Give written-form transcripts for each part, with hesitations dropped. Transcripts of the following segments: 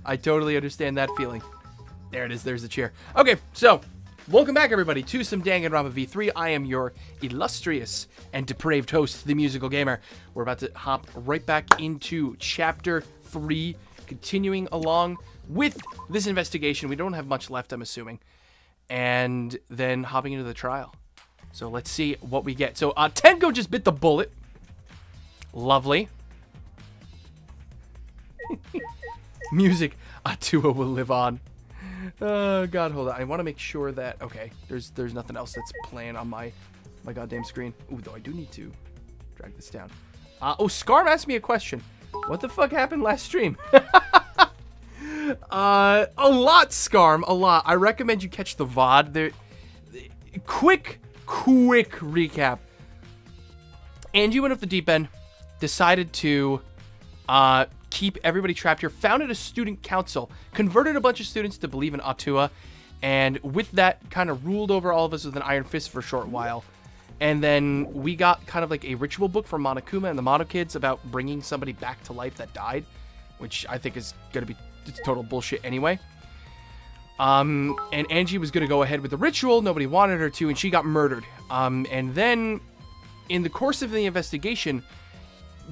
I totally understand that feeling. There it is. There's the chair. Okay, so welcome back, everybody, to some Danganronpa V3. I am your illustrious and depraved host, the Musical Gamer. We're about to hop right back into Chapter 3, continuing along with this investigation. We don't have much left, I'm assuming. And then hopping into the trial. So let's see what we get. So Tenko just bit the bullet. Lovely. Music, Atua will live on. Oh God, hold on. I want to make sure that there's nothing else that's playing on my goddamn screen. Ooh, though I do need to drag this down. Oh, Scarm asked me a question. What the fuck happened last stream? A lot, Scarm, a lot. I recommend you catch the VOD. There, quick recap. Angie went off the deep end, decided to keep everybody trapped here, founded a student council, converted a bunch of students to believe in Atua, and with that kind of ruled over all of us with an iron fist for a short while. And then we got kind of like a ritual book from Monokuma and the Mono Kids about bringing somebody back to life that died, which I think is going to be total bullshit anyway. And Angie was going to go ahead with the ritual. Nobody wanted her to, and she got murdered. And then in the course of the investigation,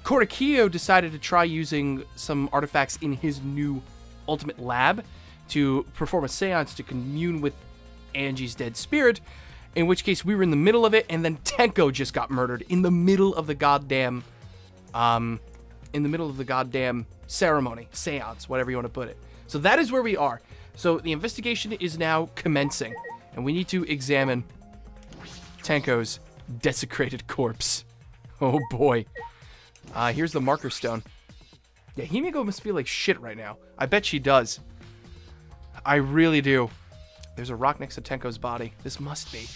Kokichi decided to try using some artifacts in his new ultimate lab to perform a seance to commune with Angie's dead spirit, in which case we were in the middle of it, and then Tenko just got murdered in the middle of the goddamn ceremony, seance, whatever you want to put it. So that is where we are. So the investigation is now commencing, and we need to examine Tenko's desecrated corpse. Oh boy. Here's the marker stone. Yeah, Himiko must feel like shit right now. I bet she does. I really do. There's a rock next to Tenko's body. This must be.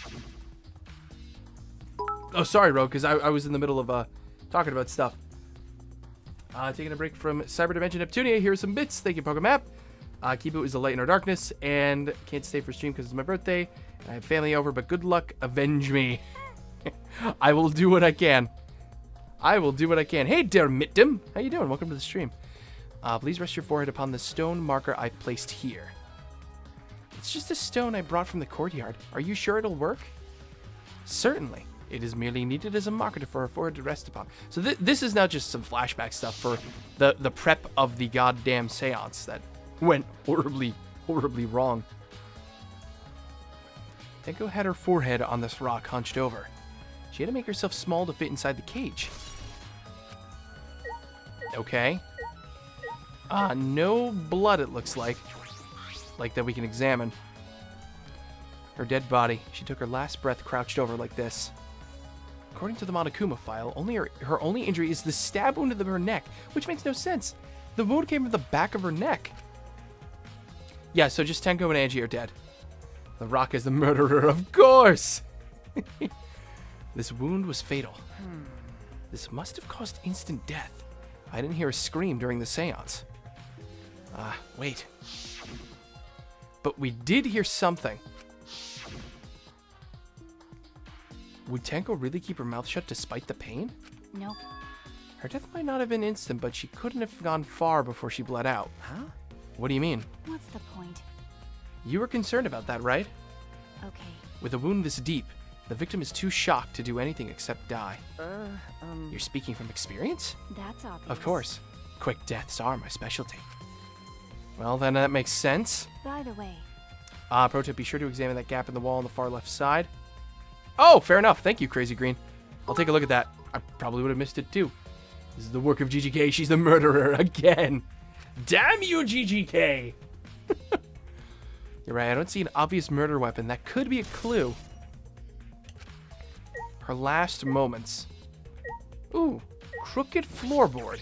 Oh, sorry, Ro, because I was in the middle of talking about stuff. Taking a break from Cyber Dimension Neptunia. Here's some bits. Thank you, Pokemap. Keep it was a light in our darkness, and can't stay for stream because it's my birthday. I have family over, but good luck. Avenge me. I will do what I can. I will do what I can. Hey, der Mittem. How you doing? Welcome to the stream. Please rest your forehead upon the stone marker I've placed here. It's just a stone I brought from the courtyard. Are you sure it'll work? Certainly. It is merely needed as a marker for a forehead to rest upon. So this is now just some flashback stuff for the prep of the goddamn seance that went horribly wrong. Tenko had her forehead on this rock hunched over. She had to make herself small to fit inside the cage. Okay. No blood, it looks like. Like that we can examine. Her dead body. She took her last breath crouched over like this. According to the Monokuma file, her only injury is the stab wound to her neck, which makes no sense. The wound came from the back of her neck. Yeah, so just Tenko and Angie are dead. The rock is the murderer, of course! This wound was fatal. This must have caused instant death. I didn't hear a scream during the seance. Wait. But we did hear something. Would Tenko really keep her mouth shut despite the pain? Nope. Her death might not have been instant, but she couldn't have gone far before she bled out. Huh? What do you mean? What's the point? You were concerned about that, right? Okay. With a wound this deep, the victim is too shocked to do anything except die. You're speaking from experience? That's obvious. Of course. Quick deaths are my specialty. Well, then that makes sense. By the way. Pro tip, be sure to examine that gap in the wall on the far left side. Oh, fair enough. Thank you, Crazy Green. I'll take a look at that. I probably would have missed it, too. This is the work of GGK. She's the murderer again. Damn you, GGK! You're right. I don't see an obvious murder weapon. That could be a clue. Her last moments. Ooh, crooked floorboard.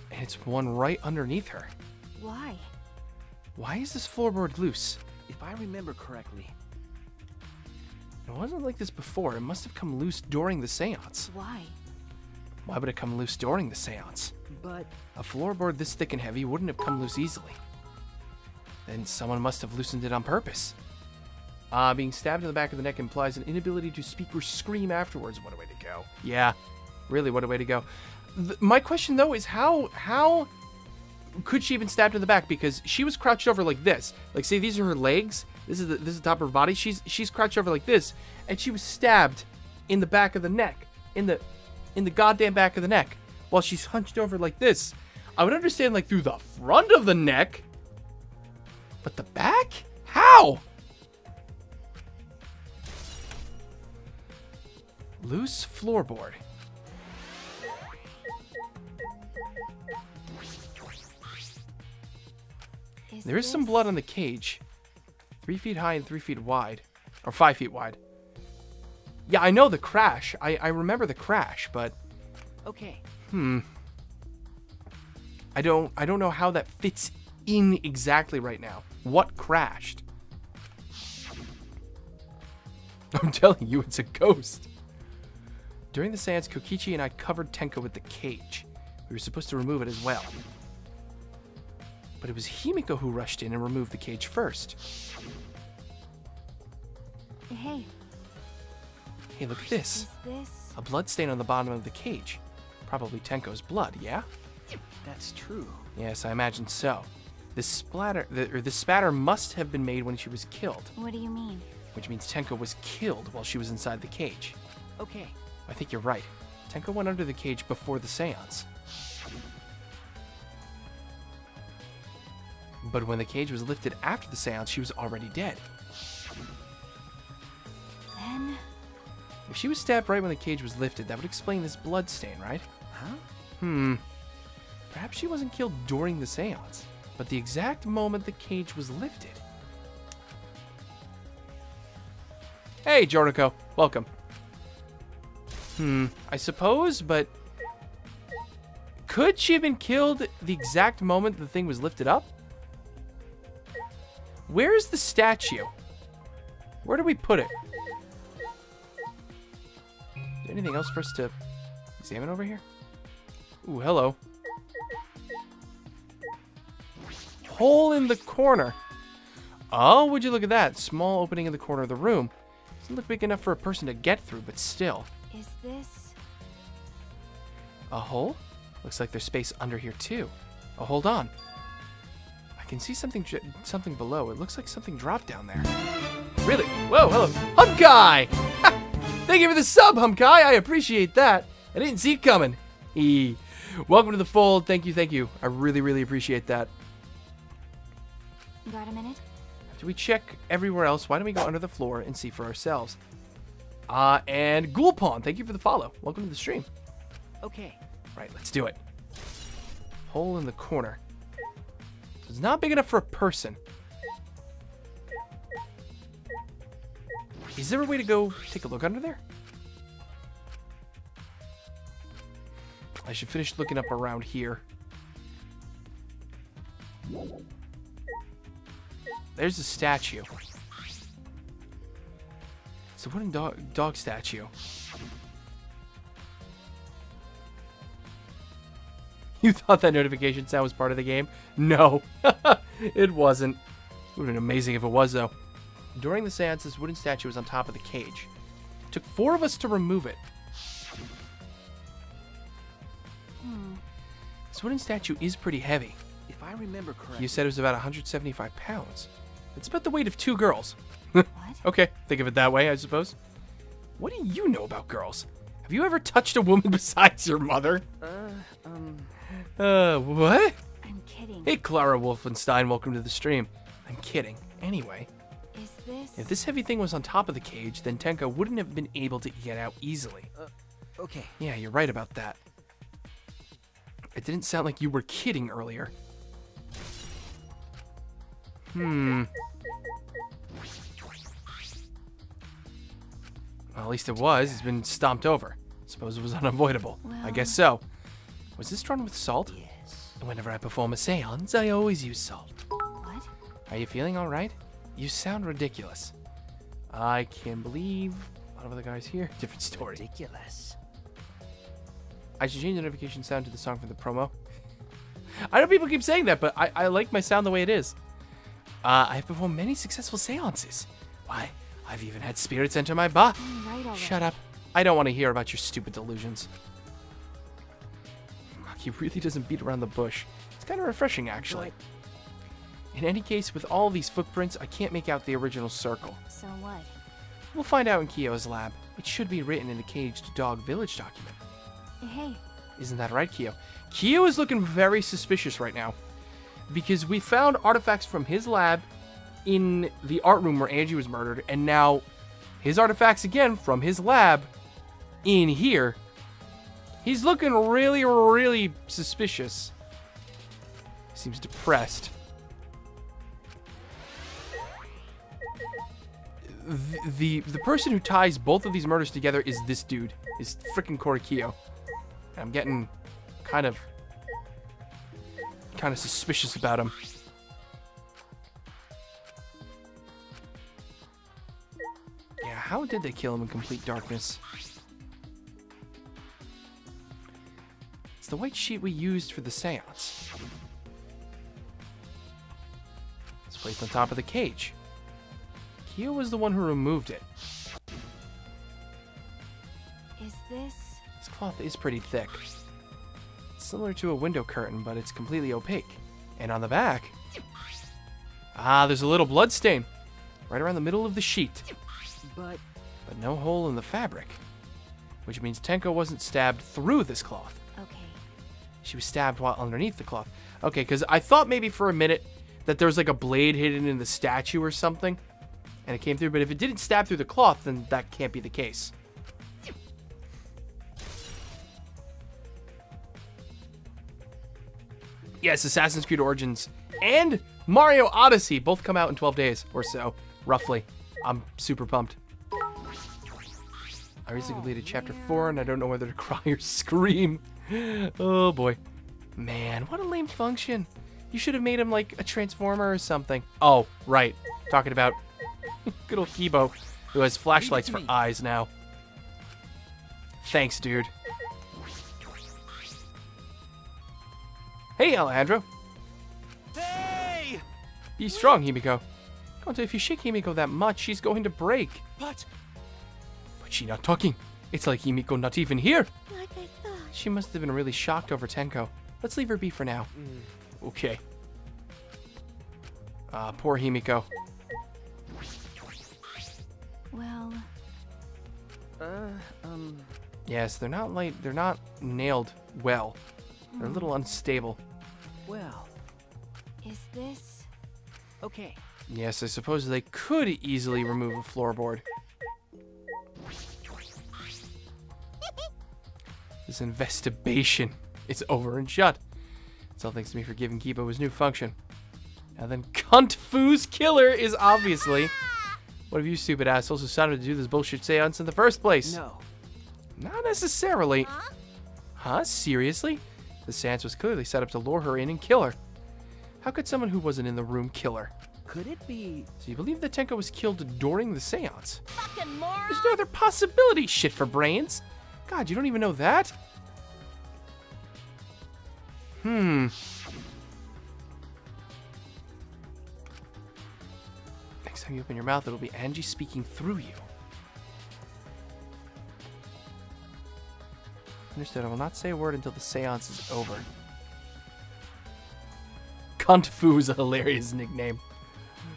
And it's one right underneath her. Why? Why is this floorboard loose? If I remember correctly. It wasn't like this before. It must have come loose during the seance. Why? Why would it come loose during the seance? But A floorboard this thick and heavy wouldn't have come loose easily. Then someone must have loosened it on purpose. Being stabbed in the back of the neck implies an inability to speak or scream afterwards. What a way to go. Yeah, really, what a way to go. My question, though, is how could she have been stabbed in the back? Because she was crouched over like this. Like, say these are her legs. This is the top of her body. She's crouched over like this, and she was stabbed in the back of the neck, in the goddamn back of the neck, while she's hunched over like this. I would understand like through the front of the neck, but the back? How? Loose floorboard. There is some blood on the cage. 3 feet high and 3 feet wide. Or 5 feet wide. Yeah, I know the crash. I remember the crash, but... Okay. I don't know how that fits in exactly right now. What crashed? I'm telling you, it's a ghost. During the seance, Kokichi and I covered Tenko with the cage. We were supposed to remove it as well. But it was Himiko who rushed in and removed the cage first. Hey. Hey, look at this. Is this? A blood stain on the bottom of the cage. Probably Tenko's blood, yeah? That's true. Yes, I imagine so. This spatter must have been made when she was killed. What do you mean? Which means Tenko was killed while she was inside the cage. Okay. I think you're right. Tenko went under the cage before the seance. But when the cage was lifted after the seance, she was already dead. Then? If she was stabbed right when the cage was lifted, that would explain this blood stain, right? Huh? Perhaps she wasn't killed during the seance, but the exact moment the cage was lifted. Hey, Joriko. Welcome. I suppose, but... could she have been killed the exact moment the thing was lifted up? Where's the statue? Where do we put it? Is there anything else for us to examine over here? Ooh, hello. Hole in the corner. Oh, would you look at that? Small opening in the corner of the room. Doesn't look big enough for a person to get through, but still. Is this? A hole? Looks like there's space under here too. Oh, hold on. I can see something below. It looks like something dropped down there. Really? Whoa, hello. Humkai! Ha! Thank you for the sub, Humkai. I appreciate that. I didn't see it coming. Welcome to the fold. Thank you, thank you. I really, really appreciate that. Got a minute? After we check everywhere else, why don't we go under the floor and see for ourselves? And Ghoulpawn, thank you for the follow. Welcome to the stream. Okay. Right, let's do it. Hole in the corner. So it's not big enough for a person. Is there a way to go take a look under there? I should finish looking up around here. There's a statue. It's a wooden dog statue. You thought that notification sound was part of the game? No, it wasn't. It would have been amazing if it was, though. During the seance, this wooden statue was on top of the cage. It took 4 of us to remove it. This wooden statue is pretty heavy. If I remember correctly. You said it was about 175 pounds. It's about the weight of 2 girls. What? Okay, think of it that way, I suppose. What do you know about girls? Have you ever touched a woman besides your mother? What? I'm kidding. Hey, Clara Wolfenstein, welcome to the stream. I'm kidding. Anyway, Is this? if this heavy thing was on top of the cage, then Tenko wouldn't have been able to get out easily. Okay. Yeah, you're right about that. It didn't sound like you were kidding earlier. Well, at least it was. It's been stomped over. Suppose it was unavoidable. I guess so. Was this drawn with salt? Yes. Whenever I perform a seance, I always use salt. What? Are you feeling all right? You sound ridiculous. I can't believe a lot of other guys here. Different story. Ridiculous. I should change the notification sound to the song from the promo. I know people keep saying that, but I like my sound the way it is. I've performed many successful seances. Why, I've even had spirits enter my body. Right already. Shut up. I don't want to hear about your stupid delusions. He really doesn't beat around the bush. He's kind of refreshing, actually. In any case, with all these footprints, I can't make out the original circle. So what? We'll find out in Kyo's lab. It should be written in the Caged Dog Village document. Hey, Isn't that right, Kyo? Kyo is looking very suspicious right now, because we found artifacts from his lab in the art room where Angie was murdered, and now his artifacts again from his lab in here. He's looking really, really suspicious. Seems depressed. The person who ties both of these murders together is this dude. Is freaking Kyo. I'm getting kind of suspicious about him. Yeah, how did they kill him in complete darkness? It's the white sheet we used for the seance. It's placed on top of the cage. Kyo was the one who removed it. is this? This cloth is pretty thick. It's similar to a window curtain, but it's completely opaque. And on the back... Ah, there's a little blood stain. Right around the middle of the sheet. But No hole in the fabric. Which means Tenko wasn't stabbed through this cloth. Okay. She was stabbed while underneath the cloth. Okay, because I thought maybe for a minute that there was like a blade hidden in the statue or something. And it came through, but if it didn't stab through the cloth, then that can't be the case. Yes, Assassin's Creed Origins and Mario Odyssey both come out in 12 days or so, roughly. I'm super pumped. I recently completed Chapter 4, and I don't know whether to cry or scream. Oh, boy. Man, what a lame function. You should have made him like a Transformer or something. Oh, right. Talking about good old Kibo, who has flashlights for eyes now. Thanks, dude. Hey, Alejandro. hey! Be strong, Himiko. Kanto, if you shake Himiko that much, she's going to break. But But she not talking. It's like Himiko not even here. Like I thought. She must have been really shocked over Tenko. Let's leave her be for now. Okay. Poor Himiko. Well, Yes, they're not nailed well. They're a little unstable. well, is this? okay. Yes, I suppose they could easily remove a floorboard. This investigation is over and shut. It's all thanks to me for giving Kibo his new function. Now then, Cunt Foo's killer is obviously one of you stupid assholes who decided to do this bullshit seance in the first place. No. Not necessarily. Huh? Seriously? The seance was clearly set up to lure her in and kill her. How could someone who wasn't in the room kill her? Could it be? So you believe that Tenko was killed during the seance? Fucking moron! There's no other possibility, shit for brains. God, you don't even know that? Next time you open your mouth, it'll be Angie speaking through you. Understood. I will not say a word until the seance is over. Cunt Fu is a hilarious nickname.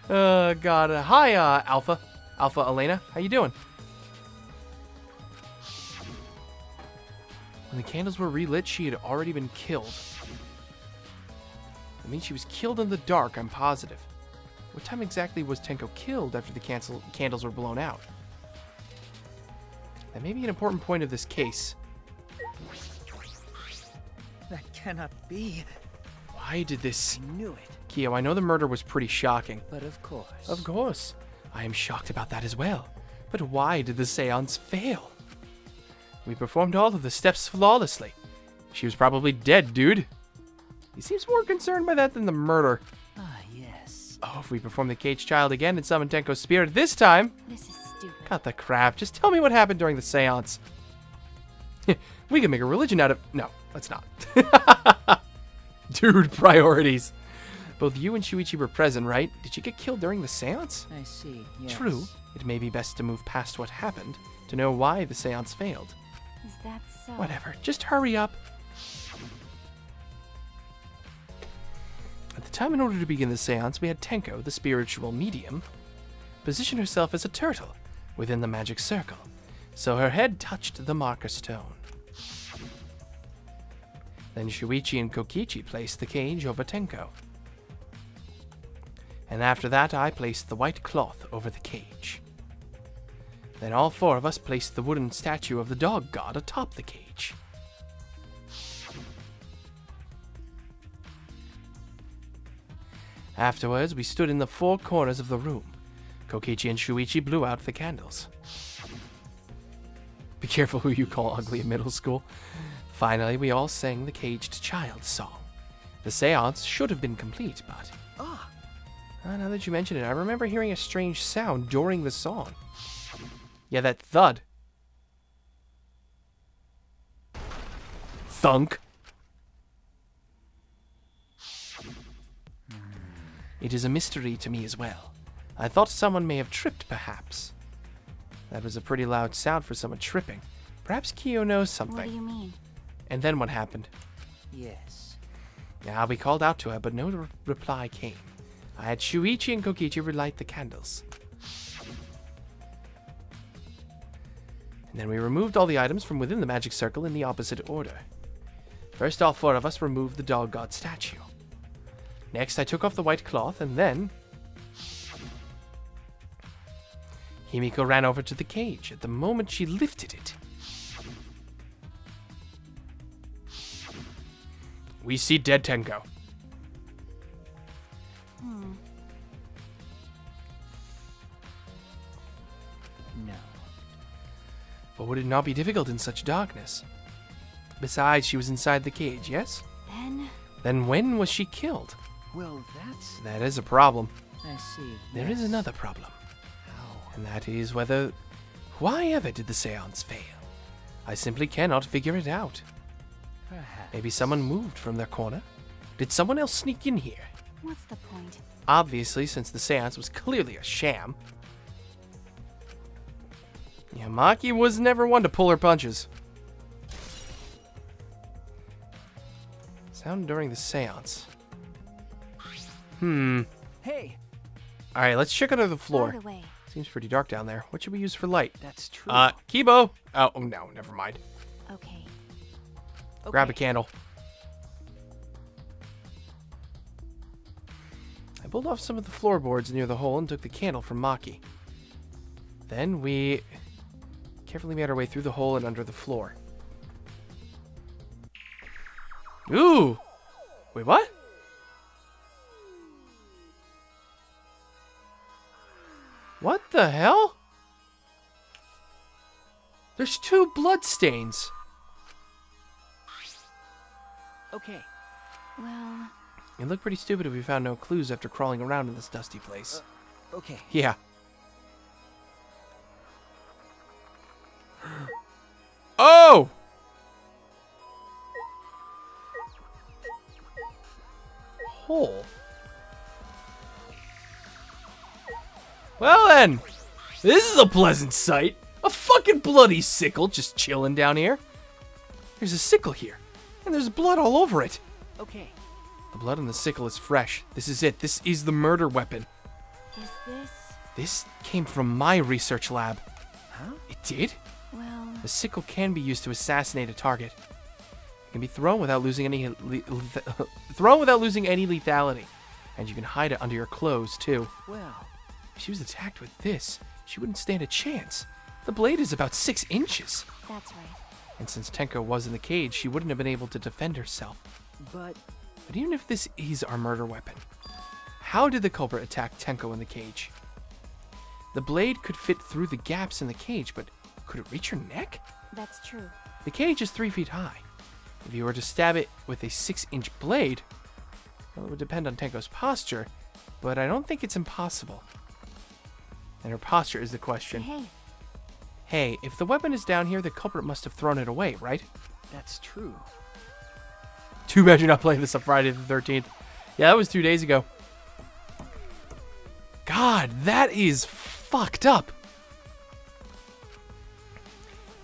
God. Hi, Alpha. Alpha Elena. How you doing? When the candles were relit, she had already been killed. I mean, she was killed in the dark, I'm positive. What time exactly was Tenko killed after the candles were blown out? That may be an important point of this case. That cannot be. Why did this... I knew it. Kyo, I know the murder was pretty shocking. But of course. Of course. I am shocked about that as well. But why did the seance fail? We performed all of the steps flawlessly. She was probably dead, dude. He seems more concerned by that than the murder. Ah, yes. Oh, if we perform the caged child again and summon Tenko's spirit this time... This is stupid. Cut the crap. Just tell me what happened during the seance. We can make a religion out of... No, let's not. Dude, priorities. Both you and Shuichi were present, right? Did you get killed during the seance? I see. Yes. True. It may be best to move past what happened to know why the seance failed. Is that so? Whatever. Just hurry up. time, in order to begin the seance, we had Tenko, the spiritual medium, position herself as a turtle within the magic circle, so her head touched the marker stone. Then Shuichi and Kokichi placed the cage over Tenko. And after that, I placed the white cloth over the cage. Then all four of us placed the wooden statue of the dog god atop the cage. Afterwards, we stood in the four corners of the room. Kokichi and Shuichi blew out the candles. Be careful who you call ugly in middle school. Finally, we all sang the caged child song. The seance should have been complete, but... now that you mention it, I remember hearing a strange sound during the song. Yeah, that thud. Thunk. It is a mystery to me as well. I thought someone may have tripped, perhaps. That was a pretty loud sound for someone tripping. Perhaps Kyo knows something. What do you mean? And then what happened? Yes. Now, we called out to her, but no reply came. I had Shuichi and Kokichi relight the candles. And then we removed all the items from within the magic circle in the opposite order. First, all four of us removed the dog god statue. Next, I took off the white cloth, and then... Himiko ran over to the cage. At the moment she lifted it, we see dead Tenko. No. But would it not be difficult in such darkness? Besides, she was inside the cage, yes? Then when was she killed? Well, That is a problem. I see. There is another problem. How? And that is whether... Why ever did the seance fail? I simply cannot figure it out. Perhaps. Maybe someone moved from their corner? Did someone else sneak in here? What's the point? Obviously, since the seance was clearly a sham. Yeah, Maki was never one to pull her punches. Sound during the seance. Hey, Alright, let's check under the floor. By the way, Seems pretty dark down there. What should we use for light? that's true. Kibo! Oh, no, never mind. okay. Grab a candle. I pulled off some of the floorboards near the hole and took the candle from Maki. Then we carefully made our way through the hole and under the floor. Ooh! Wait, what? What the hell? There's 2 blood stains. Okay. Well, It'd look pretty stupid if we found no clues after crawling around in this dusty place. Okay. Yeah. Oh! Hole. Well then, this is a pleasant sight. A fucking bloody sickle just chilling down here. There's a sickle here, and there's blood all over it. Okay. The blood on the sickle is fresh. This is it. This is the murder weapon. is this... This came from my research lab. Huh? It did? Well, The sickle can be used to assassinate a target. It can be thrown without losing any lethality, and you can hide it under your clothes too. Well, If she was attacked with this, she wouldn't stand a chance. The blade is about 6 inches, that's right. and since Tenko was in the cage, she wouldn't have been able to defend herself. but But even if this is our murder weapon, how did the culprit attack Tenko in the cage? The blade could fit through the gaps in the cage, but could it reach her neck? That's true. The cage is 3 feet high. If you were to stab it with a 6-inch blade, well, it would depend on Tenko's posture, but I don't think it's impossible. And her posture is the question. Hey, Hey, if the weapon is down here, the culprit must have thrown it away, right? that's true. Too bad you're not playing this on Friday the 13th. Yeah, that was 2 days ago. God, that is fucked up.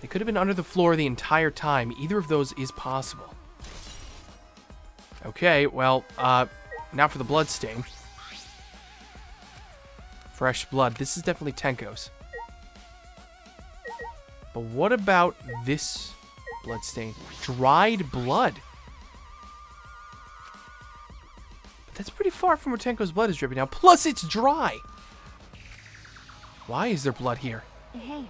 They could have been under the floor the entire time. Either of those is possible. Okay, well, Now for the blood stain. Fresh blood. This is definitely Tenko's. But what about this blood stain? Dried blood. But that's pretty far from where Tenko's blood is dripping now. Plus, it's dry. Why is there blood here? Hey.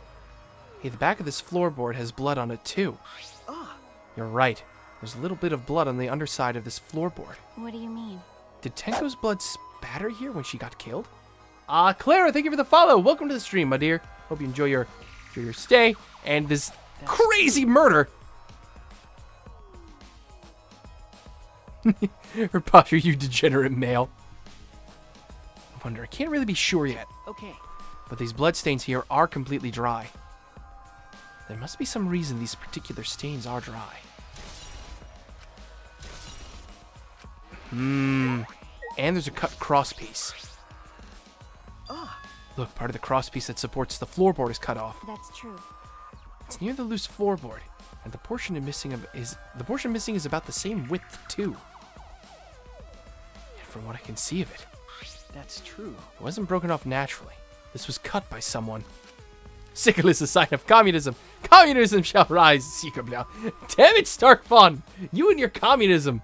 Hey, the back of this floorboard has blood on it, too. You're right. There's a little bit of blood on the underside of this floorboard. What do you mean? Did Tenko's blood spatter here when she got killed? Clara, thank you for the follow. Welcome to the stream, my dear. Hope you enjoy your stay and this crazy murder. Her posture, you degenerate male. I wonder, I can't really be sure yet. Okay. But these blood stains here are completely dry. There must be some reason these particular stains are dry. And there's a cut cross piece. Look, part of the cross piece that supports the floorboard is cut off. That's true. It's near the loose floorboard, and the portion missing is about the same width too. And from what I can see of it, That's true. it wasn't broken off naturally. This was cut by someone. Sickle is a sign of communism. Communism shall rise, secret now. Damn it, Starkfawn! You and your communism.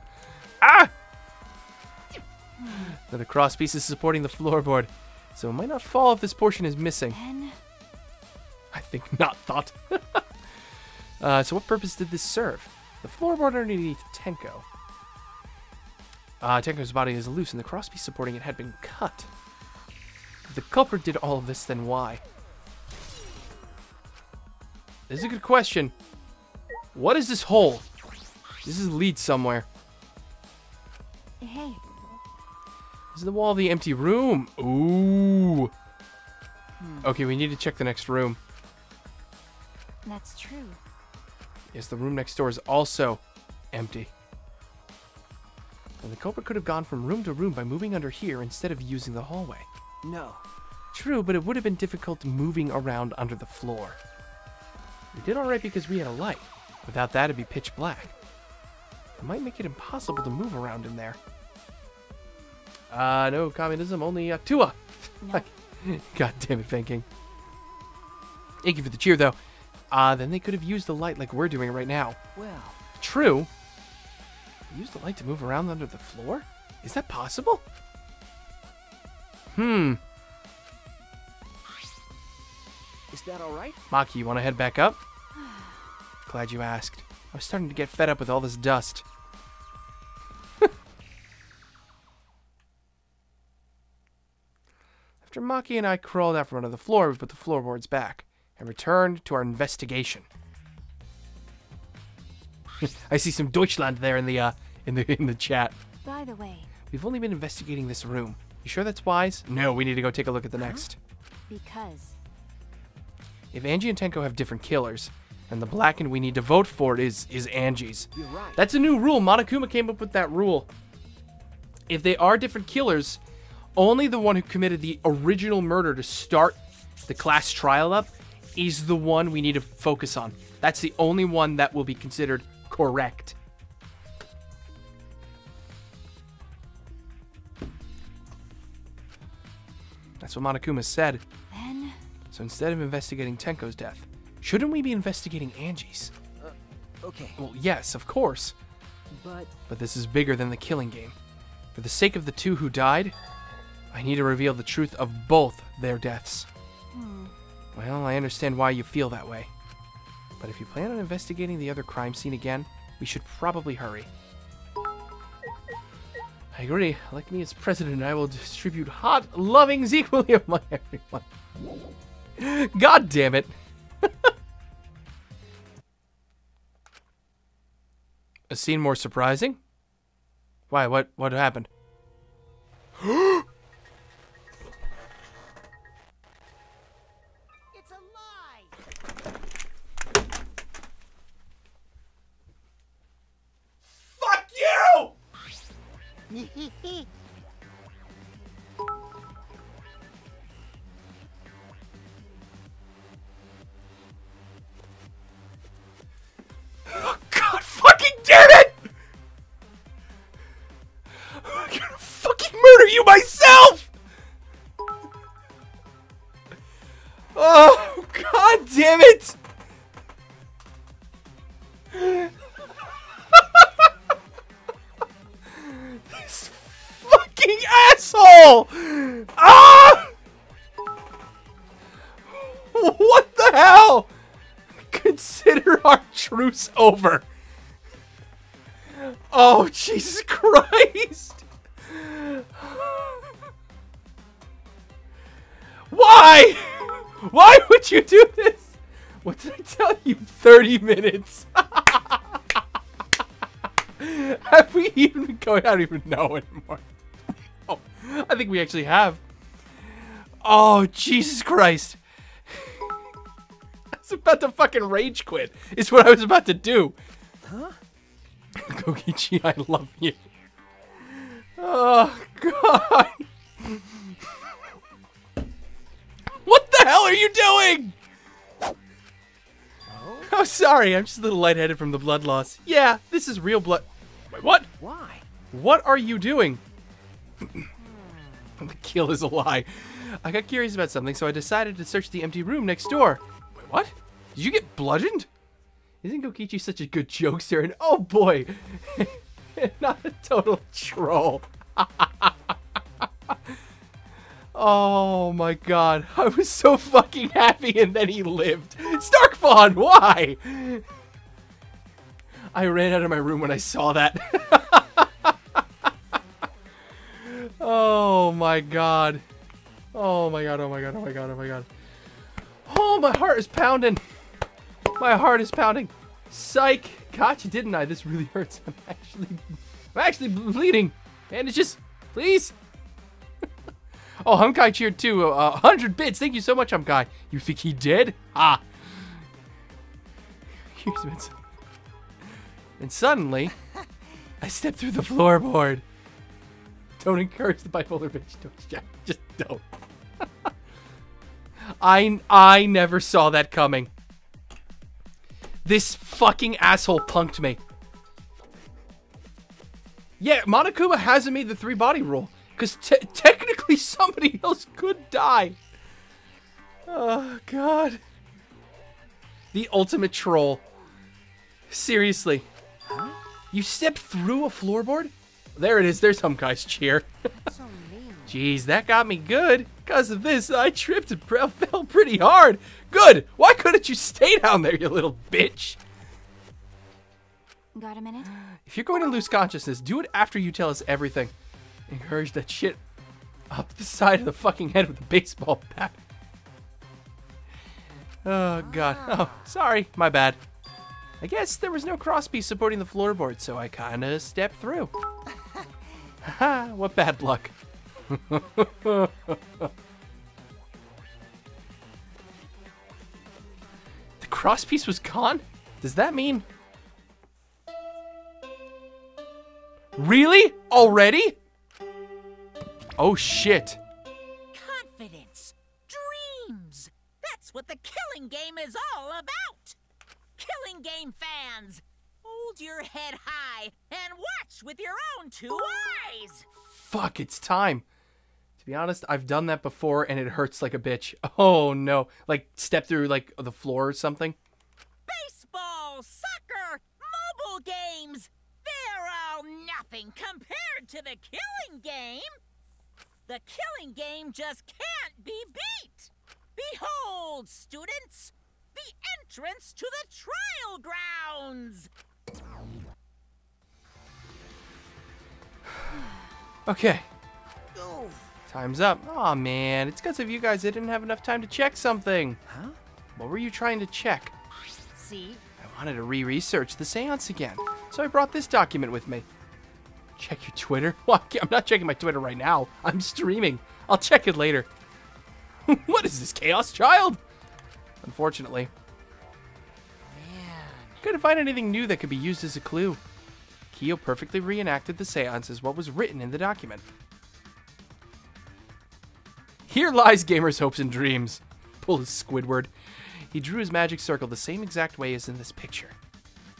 Ah! Now the cross piece is supporting the floorboard, so it might not fall if this portion is missing. Then I think not, thought. So what purpose did this serve? The floorboard underneath Tenko. Tenko's body is loose and the crosspiece supporting it had been cut. If the culprit did all of this, then why? This is a good question. What is this hole? This is lead somewhere. hey. This is the wall of the empty room. Ooh. Okay, we need to check the next room. That's true. Yes, the room next door is also empty. And the culprit could have gone from room to room by moving under here instead of using the hallway. No. True, but it would have been difficult moving around under the floor. We did alright because we had a light. Without that, it'd be pitch black. It might make it impossible to move around in there. No communism, only Tua. No. God damn it, thinking. Thank you for the cheer, though. Then they could have used the light like we're doing right now. Well. True. Use the light to move around under the floor? Is that possible? Is that all right? Maki, you want to head back up? Glad you asked. I was starting to get fed up with all this dust. After Maki and I crawled out from under the floor, we put the floorboards back and returned to our investigation. I see some Deutschland there in the chat. By the way, We've only been investigating this room. You sure that's wise? No, we need to go take a look at the next. because If Angie and Tenko have different killers, then the blackened we need to vote for is Angie's. You're right. That's a new rule. Monokuma came up with that rule. If they are different killers, only the one who committed the original murder to start the class trial up is the one we need to focus on. That's the only one that will be considered correct. That's what Monokuma said. then So instead of investigating Tenko's death, shouldn't we be investigating Angie's? Okay. Well, yes, of course. But This is bigger than the killing game. For the sake of the two who died, I need to reveal the truth of both their deaths. Well, I understand why you feel that way. But if you plan on investigating the other crime scene again, we should probably hurry. I agree. Elect me as president and I will distribute hot lovings equally among everyone. God damn it. A scene more surprising? Why, what happened? it's a lie. Fuck you! Oh, God fucking damn it! I'm gonna fucking myself! Oh, god damn it! This fucking asshole! Ah! What the hell? Consider our truce over. Oh, Jesus Christ! Why? Why would you do this? What did I tell you? 30 minutes. Have we even been going? I don't even know anymore. Oh, I think we actually have. Oh, Jesus Christ. I was about to fucking rage quit. Is what I was about to do. Huh? Kokichi, I love you. Oh, God. What the hell are you doing? Oh, sorry. I'm just a little lightheaded from the blood loss. Yeah, this is real blood. Wait, what? Why? What are you doing? The kill is a lie. I got curious about something, so I decided to search the empty room next door. Wait, what? Did you get bludgeoned? Isn't Kokichi such a good jokester? And oh boy, not a total troll. Oh my god, I was so fucking happy and then he lived. Starkfawn, why? I ran out of my room when I saw that. Oh my god. Oh my god, oh my god, oh my god, oh my god. Oh, my heart is pounding. My heart is pounding. Psych. Gotcha, didn't I? This really hurts. I'm actually bleeding. Bandages, please. Oh, Humkai cheered too. 100 bits. Thank you so much, Humkai. You think he did? Ah. And suddenly, I stepped through the floorboard. Don't encourage the bipolar bitch. Don't, just don't. I never saw that coming. This fucking asshole punked me. Yeah, Monokuma hasn't made the 3-body rule. Because technically somebody else could die. Oh, God. The ultimate troll. Seriously. Huh? You stepped through a floorboard? There it is. There's Humkai's cheer. So mean. Jeez, that got me good. Because of this, I tripped and fell pretty hard. Good. Why couldn't you stay down there, you little bitch? Got a minute? If you're going to lose consciousness, do it after you tell us everything. Encourage that shit up the side of the fucking head with a baseball bat. Oh, God. Oh, sorry. My bad. I guess there was no crosspiece supporting the floorboard, so I kinda stepped through. Haha, what bad luck. The crosspiece was gone? Does that mean... Really? Already? Oh, shit. Confidence. Dreams. That's what the killing game is all about. Killing game fans, hold your head high and watch with your own 2 eyes. Fuck, it's time. To be honest, I've done that before and it hurts like a bitch. Oh, no. Like, step through, like, the floor or something. Baseball, soccer, mobile games. They're all nothing compared to the killing game. The killing game just can't be beat. Behold, students, the entrance to the trial grounds. Okay. Oh. Time's up. Aw, man. It's because of you guys I didn't have enough time to check something. Huh? What were you trying to check? See? I wanted to re-research the seance again, so I brought this document with me. Check your Twitter? Well, I'm not checking my Twitter right now. I'm streaming. I'll check it later. What is this, Chaos Child? Unfortunately. Man. Couldn't find anything new that could be used as a clue. Kyo perfectly reenacted the seance as what was written in the document. Here lies Gamer's hopes and dreams. Pull his Squidward. He drew his magic circle the same exact way as in this picture.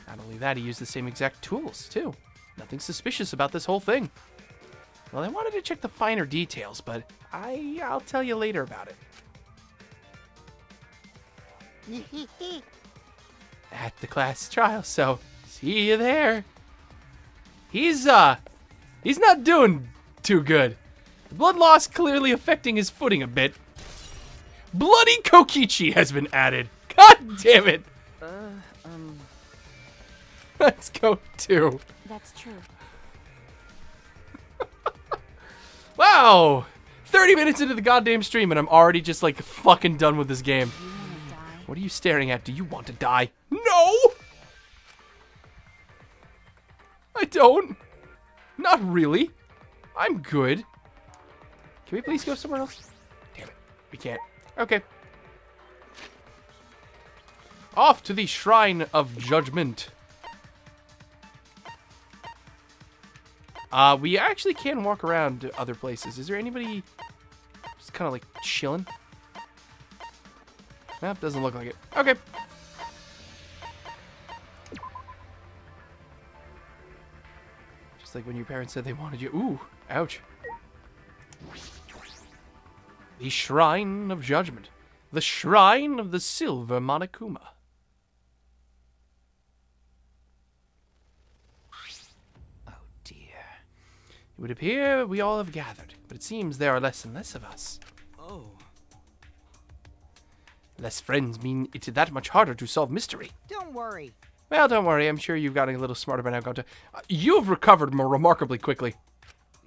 Not only that, he used the same exact tools, too. Nothing suspicious about this whole thing. Well, I wanted to check the finer details, but I'll tell you later about it. At the class trial, so see you there. He's not doing too good. The blood loss clearly affecting his footing a bit. Bloody Kokichi has been added. God damn it. Let's go 2. That's true. Wow. 30 minutes into the goddamn stream and I'm already just like fucking done with this game. You wanna die? What are you staring at? Do you want to die? No! I don't. Not really. I'm good. Can we please go somewhere else? Damn it. We can't. Okay. Off to the Shrine of Judgment. We actually can walk around to other places. Is there anybody just kind of like chilling? Nope, doesn't look like it. Okay. Just like when your parents said they wanted you. Ooh, ouch. The Shrine of Judgment. The Shrine of the Silver Monokuma. Oh dear. It would appear we all have gathered, but it seems there are less and less of us. Oh. Less friends mean it's that much harder to solve mystery. Don't worry. Well, don't worry. I'm sure you've gotten a little smarter by now, Gonta. You have recovered more remarkably quickly.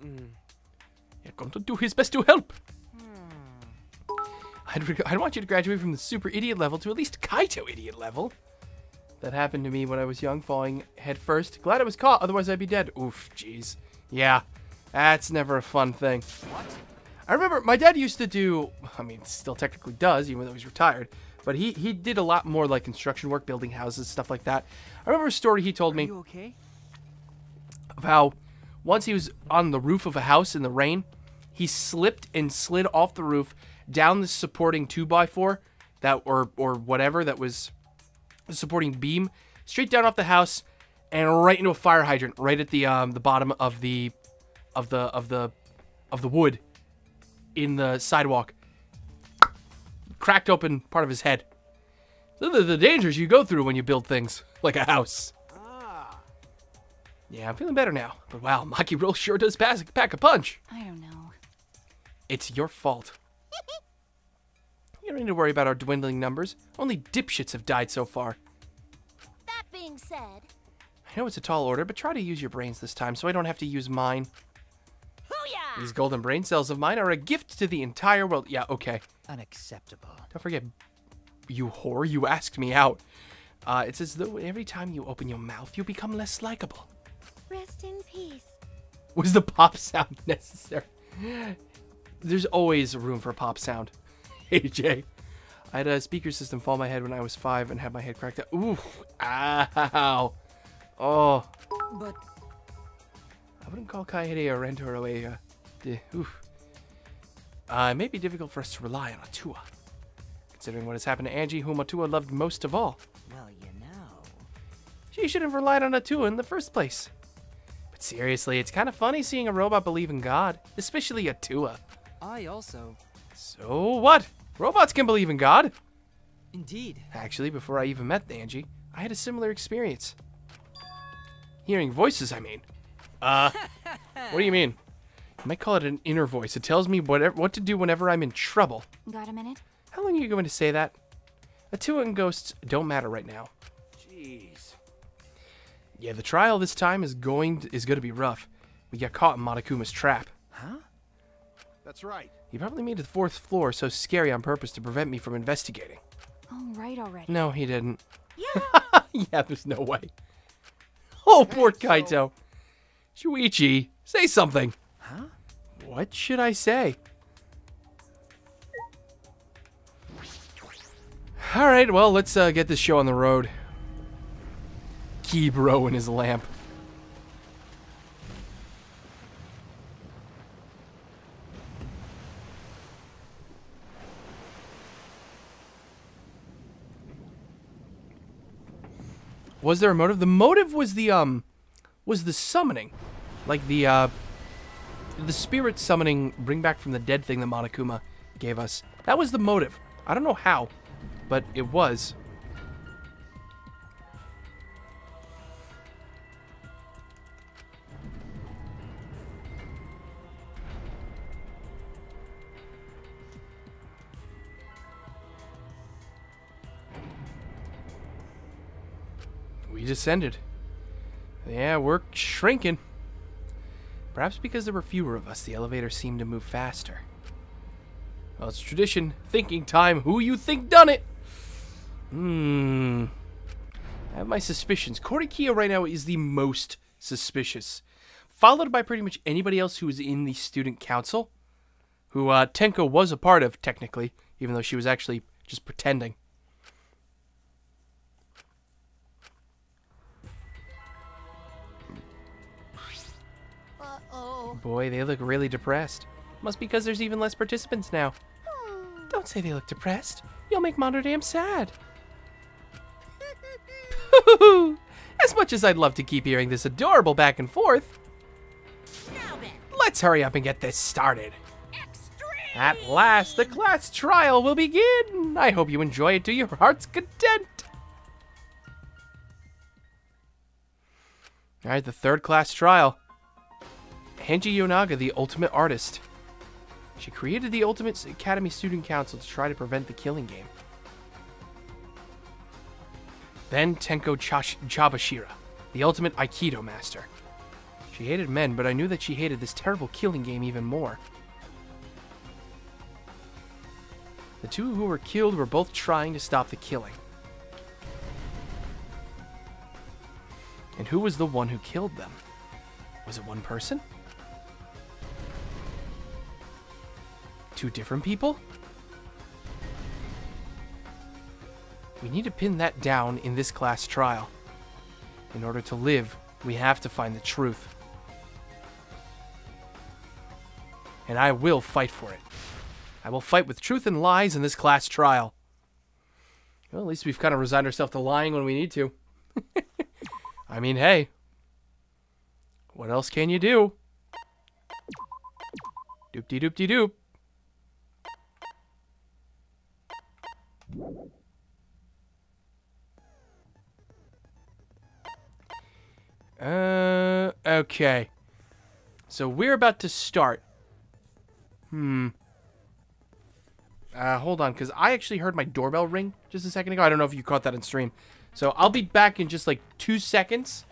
Yeah, Gonta do his best to help. I'd want you to graduate from the super idiot level to at least Kaito idiot level. That happened to me when I was young, falling head first. Glad I was caught, otherwise I'd be dead. Oof, jeez. Yeah, that's never a fun thing. What? I remember my dad used to do, I mean, still technically does, even though he's retired, but he did a lot more like construction work, building houses, stuff like that. I remember a story he told me Are you okay? of how once he was on the roof of a house in the rain, he slipped and slid off the roof down the supporting 2x4 that or whatever that was the supporting beam, straight down off the house and right into a fire hydrant right at the bottom of the wood in the sidewalk. Cracked open part of his head. Those are the dangers you go through when you build things like a house. Yeah, I'm feeling better now. But wow, Maki Roll sure does pack a punch. I don't know. It's your fault. You don't need to worry about our dwindling numbers. Only dipshits have died so far. That being said, I know it's a tall order, but try to use your brains this time so I don't have to use mine. Hoo-yah! These golden brain cells of mine are a gift to the entire world. Yeah, okay. Unacceptable. Don't forget, you whore, you asked me out. It's as though every time you open your mouth, you become less likable. rest in peace. Was the pop sound necessary? There's always room for a pop sound. AJ. I had a speaker system fall on my head when I was 5 and had my head cracked out. Ooh. Ow. Oh. But I wouldn't call Kaede or Rentaro oof. It may be difficult for us to rely on Atua, considering what has happened to Angie, whom Atua loved most of all. well, you know. She should have relied on Atua in the first place. But seriously, it's kind of funny seeing a robot believe in God, especially Atua. I also. So what? Robots can believe in God. Indeed. Actually, before I even met Angie, I had a similar experience. Hearing voices, I mean. What do you mean? I might call it an inner voice. It tells me what to do whenever I'm in trouble. Got a minute? How long are you going to say that? Atua and ghosts don't matter right now. Jeez. Yeah, the trial this time is going to be rough. We got caught in Monokuma's trap. Huh? That's right. He probably made the 4th floor so scary on purpose to prevent me from investigating. Oh, right already. No, he didn't. Yeah. Yeah, there's no way. Oh, poor so- Kaito. Shuichi, say something. Huh? What should I say? Alright, well, let's get this show on the road. Kibro and his lamp. Was there a motive? The motive was the summoning. Like the The spirit summoning bring back from the dead thing that Monokuma gave us. That was the motive. I don't know how, but it was. We descended. Yeah, we're shrinking. Perhaps because there were fewer of us, the elevator seemed to move faster. Well, it's tradition. Thinking time. Who you think done it? I have my suspicions. Kokichi right now is the most suspicious. Followed by pretty much anybody else who is in the student council. Who Tenko was a part of, technically. Even though she was actually just pretending. Boy, they look really depressed. Must be because there's even less participants now. Don't say they look depressed. You'll make Monodam sad. As much as I'd love to keep hearing this adorable back and forth, let's hurry up and get this started. At last, the class trial will begin. I hope you enjoy it to your heart's content. Alright, the third class trial. Henji Yonaga, the ultimate artist. She created the Ultimate Academy Student Council to try to prevent the killing game. Then Tenko Chabashira, the ultimate Aikido master. She hated men, but I knew that she hated this terrible killing game even more. The two who were killed were both trying to stop the killing. And who was the one who killed them? Was it one person? Two different people? We need to pin that down in this class trial. In order to live, we have to find the truth. And I will fight for it. I will fight with truth and lies in this class trial. Well, at least we've kind of resigned ourselves to lying when we need to. I mean, hey. What else can you do? Doop-de-doop-de-doop. Okay. So we're about to start. Hold on, because I actually heard my doorbell ring just a second ago. I don't know if you caught that in stream. So I'll be back in just like 2 seconds.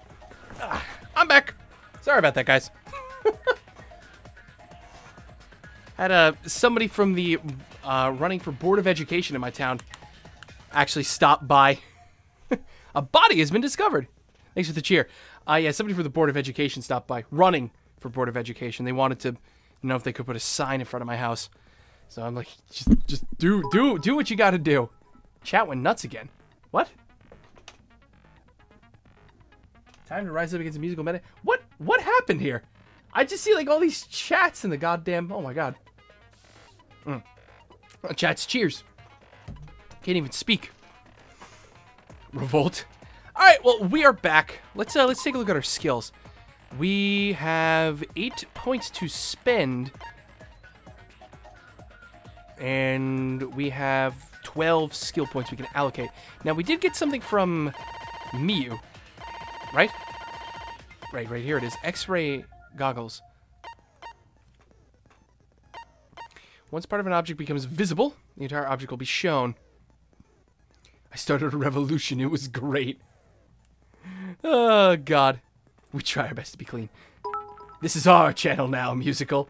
I'm back. Sorry about that, guys. Had somebody from the running for Board of Education in my town actually stop by. A body has been discovered. Thanks for the cheer. Yeah, somebody from the Board of Education stopped by, running for Board of Education. They wanted to know if they could put a sign in front of my house. So I'm like, just do what you gotta do. Chat went nuts again. What? Time to rise up against the musical meta. What happened here? I just see like all these chats in the goddamn. Oh my god. Chats, cheers. Can't even speak. Revolt. All right, well we are back. Let's take a look at our skills. We have 8 points to spend, and we have 12 skill points we can allocate. Now we did get something from Miyu, right? Right here it is. X-ray goggles. Once part of an object becomes visible, the entire object will be shown. I started a revolution. It was great. Oh, God. We try our best to be clean. This is our channel now, musical.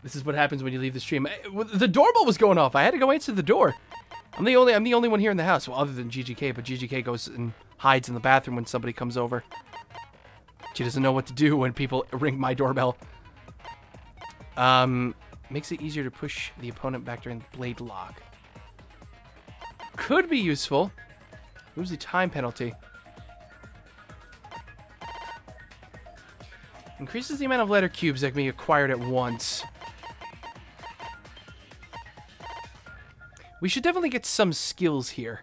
This is what happens when you leave the stream. The doorbell was going off. I had to go answer the door. I'm the only one here in the house, well, other than GGK, but GGK goes and hides in the bathroom when somebody comes over. She doesn't know what to do when people ring my doorbell. Makes it easier to push the opponent back during the blade lock. Could be useful. Moves the time penalty. Increases the amount of letter cubes that can be acquired at once. We should definitely get some skills here.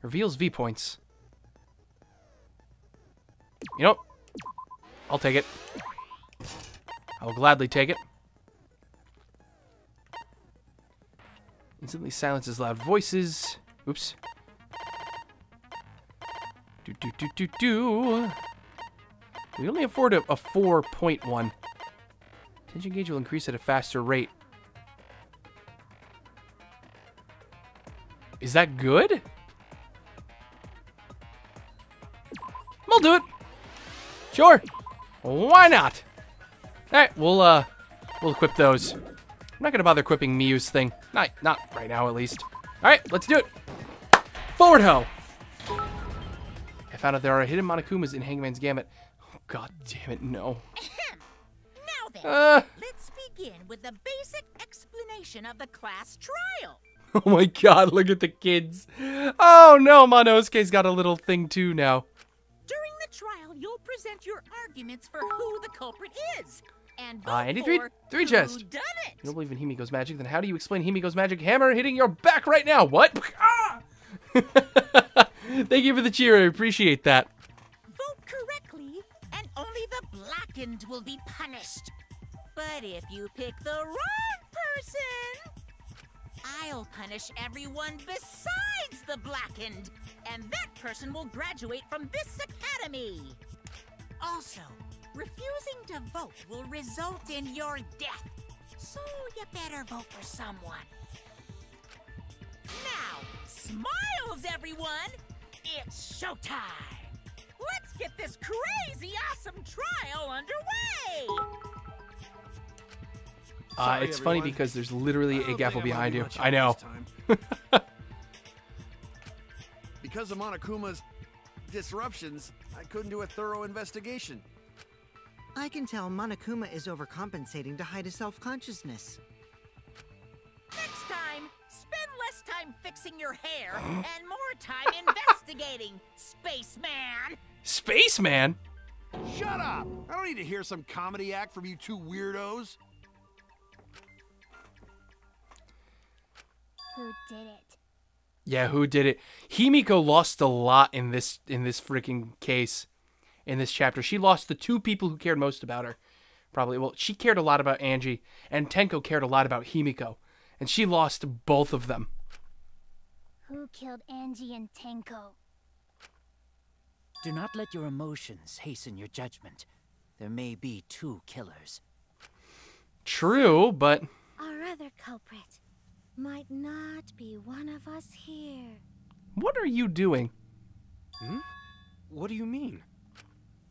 Reveals V points. You know, I'll take it. I will gladly take it. Instantly silences loud voices. Oops. We only afford a 4.1. Attention gauge will increase at a faster rate. Is that good? We'll do it. Sure. Why not? Alright, we'll equip those. I'm not gonna bother equipping Miyu's thing. Not right now, at least. Alright, let's do it. Forward ho! I found out there are hidden Monokumas in Hangman's Gambit. Oh, god damn it, no. Now then, let's begin with the basic explanation of the class trial. Oh my god, look at the kids. Oh no, Monosuke's got a little thing too now. During the trial, you'll present your arguments for who the culprit is. And vote Andy, for three who chest. done it. You don't believe in Himiko's magic? Then how do you explain Himiko's magic hammer hitting your back right now? What? Ah! Thank you for the cheer. I appreciate that. Vote correctly, and only the blackened will be punished. But if you pick the wrong person, I'll punish everyone besides the blackened, and that person will graduate from this academy. Also, refusing to vote will result in your death, so you better vote for someone. Now, smiles, everyone! It's showtime! Let's get this crazy awesome trial underway! Sorry, It's funny everyone. because there's literally I a don't gaffle think I'm behind gonna you. be much I help know. this time. Because of Monokuma's disruptions, I couldn't do a thorough investigation. I can tell Monokuma is overcompensating to hide his self-consciousness. Next time, spend less time fixing your hair and more time investigating, Spaceman! Spaceman? Shut up! I don't need to hear some comedy act from you two weirdos. Who did it? Yeah, who did it? Himiko lost a lot in this freaking case. In this chapter, she lost the two people who cared most about her. Probably, well, she cared a lot about Angie, and Tenko cared a lot about Himiko, and she lost both of them. Who killed Angie and Tenko? Do not let your emotions hasten your judgment. There may be two killers. True, but Our other culprit might not be one of us here. what are you doing? What do you mean?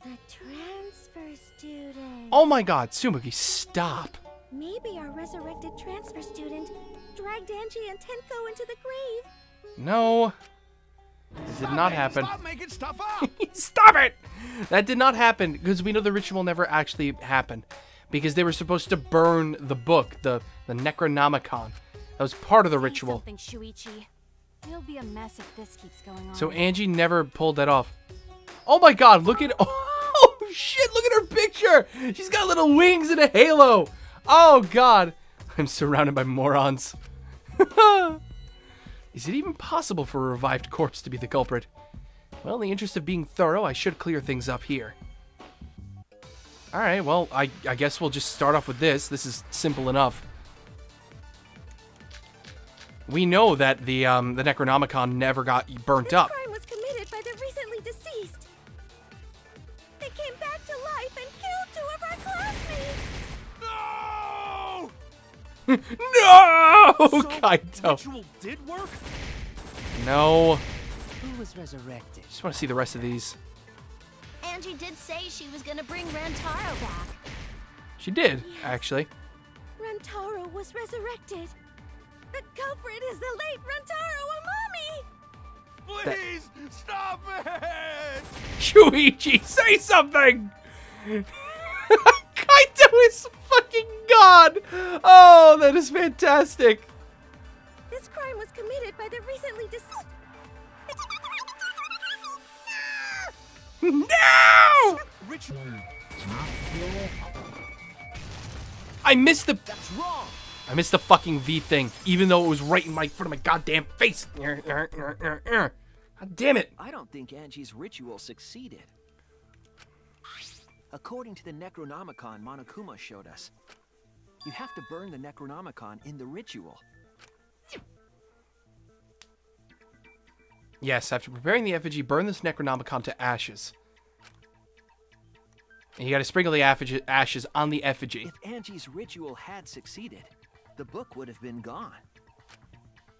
The transfer student. Oh my god, Tsumugi, stop. Maybe our resurrected transfer student dragged Angie and Tenko into the grave. No. This did not happen. Stop making stuff up! Stop it! That did not happen because we know the ritual never actually happened. Because they were supposed to burn the book, the Necronomicon. That was part of the ritual. Something, Shuichi. It'll be a mess if this keeps going on. So Angie never pulled that off. Oh my god, look at... Oh shit, look at her picture! She's got little wings and a halo! Oh god. I'm surrounded by morons. Is it even possible for a revived corpse to be the culprit? Well, in the interest of being thorough, I should clear things up here. Alright, well, I guess we'll just start off with this. This is simple enough. We know that the Necronomicon never got burnt up. This crime was committed by the recently deceased. They came back to life and killed 2 of our classmates. No! No! So, Kaito! ritual did work? No. Who was resurrected? Just want to see the rest of these. Angie did say she was gonna bring Rantaro back. She did, actually. Rantaro was resurrected. The culprit is the late Rantaro Amami! Please, stop it! Shuichi, say something! Kaito is fucking god! Oh, that is fantastic! This crime was committed by the recently deceased. No! Ritual, I missed the... that's wrong! I missed the fucking V thing, even though it was right in my front of my goddamn face. God damn it. I don't think Angie's ritual succeeded. according to the Necronomicon Monokuma showed us. You have to burn the Necronomicon in the ritual. Yes, after preparing the effigy, burn this Necronomicon to ashes. And you gotta sprinkle the ashes on the effigy. If Angie's ritual had succeeded, the book would have been gone.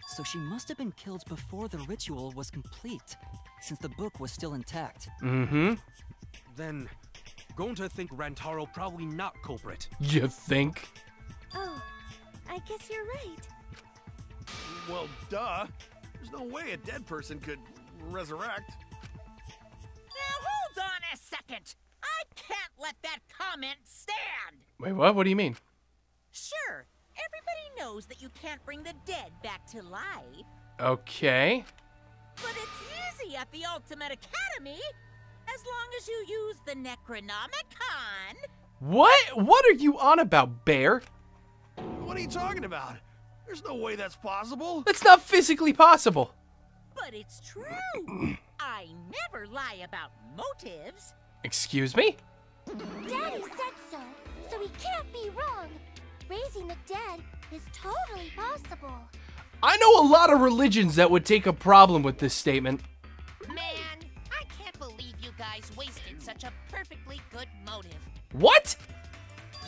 So she must have been killed before the ritual was complete, since the book was still intact. Mm-hmm. Then, going to think Rantaro probably not culprit. You think? Oh, I guess you're right. Well, duh. There's no way a dead person could resurrect. Now hold on a second. I can't let that comment stand. Wait, what? What do you mean? Sure, everybody knows that you can't bring the dead back to life. Okay. But it's easy at the Ultimate Academy, as long as you use the Necronomicon. What? What are you on about, Bear? What are you talking about? There's no way that's possible. That's not physically possible. But it's true. I never lie about motives. Excuse me? Daddy said so he can't be wrong. Raising the dead is totally possible. I know a lot of religions that would take a problem with this statement. Man, I can't believe you guys wasted such a perfectly good motive. What?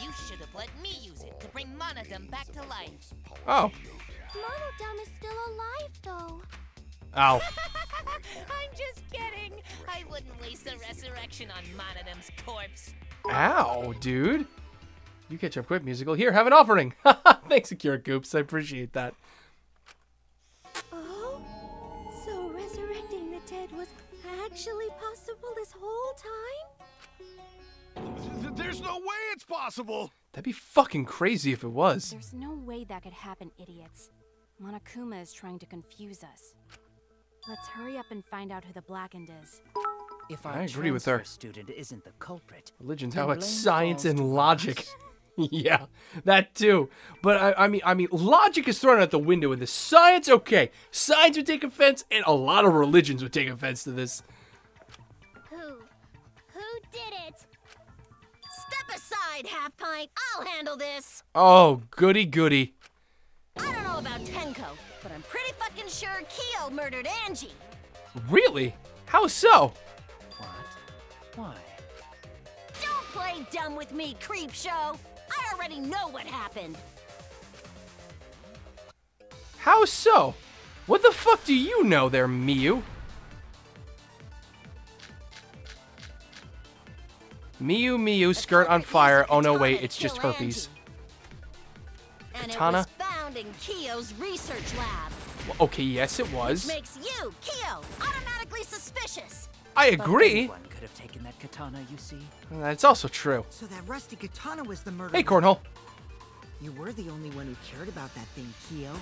You should have let me use it to bring Monodum back to life. Oh. Monodum is still alive, though. Ow. I'm just kidding. I wouldn't waste a resurrection on Monodum's corpse. Ow, dude. You catch up quick, musical. Here, have an offering. Thanks, Akira Goops. I appreciate that. Oh? So resurrecting the dead was actually possible this whole time? There's no way it's possible. That'd be fucking crazy if it was. There's no way that could happen, idiots. Monokuma is trying to confuse us. Let's hurry up and find out who the Blackened is. If our I agree with her. student isn't the culprit, Religions, then how about blame science falls and to logic? us. Yeah, that too. But I mean, logic is thrown out the window in this. Science, okay. Science would take offense, and a lot of religions would take offense to this. Who did it? Step aside, Half Pint. I'll handle this. Oh, goody goody. I don't know about Tenko, but I'm pretty fucking sure Kyo murdered Angie. Really? How so? What? Why? Don't play dumb with me, creep show. I already know what happened. How so? What the fuck do you know there, Miyu? Miyu, skirt on fire. Oh no, wait, it's just herpes. And Katana? it was found in Kyo's research lab. Well, okay, yes, it was. Which makes you, Kyo, automatically suspicious. I But agree. anyone could have taken that katana, you see. That's also true. So that rusty katana was the murder. Hey, Cornhole. You were the only one who cared about that thing, Kyo.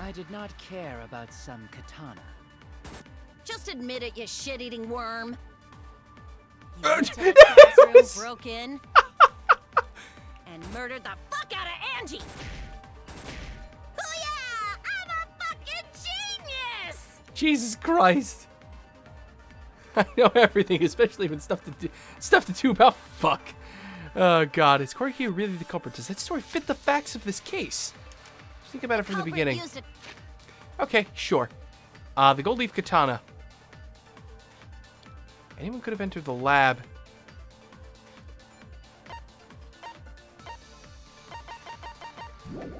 I did not care about some katana. Just admit it, you shit-eating worm. Uh, You went to the classroom, broke in, and murdered the fuck out of Angie. Oh yeah, I'm a fucking genius! Jesus Christ. I know everything, especially when stuff to do about fuck. Oh God, is Kokichi really the culprit? Does that story fit the facts of this case? Just think about it from the beginning. Used it. Okay, sure. The gold leaf katana. Anyone could have entered the lab.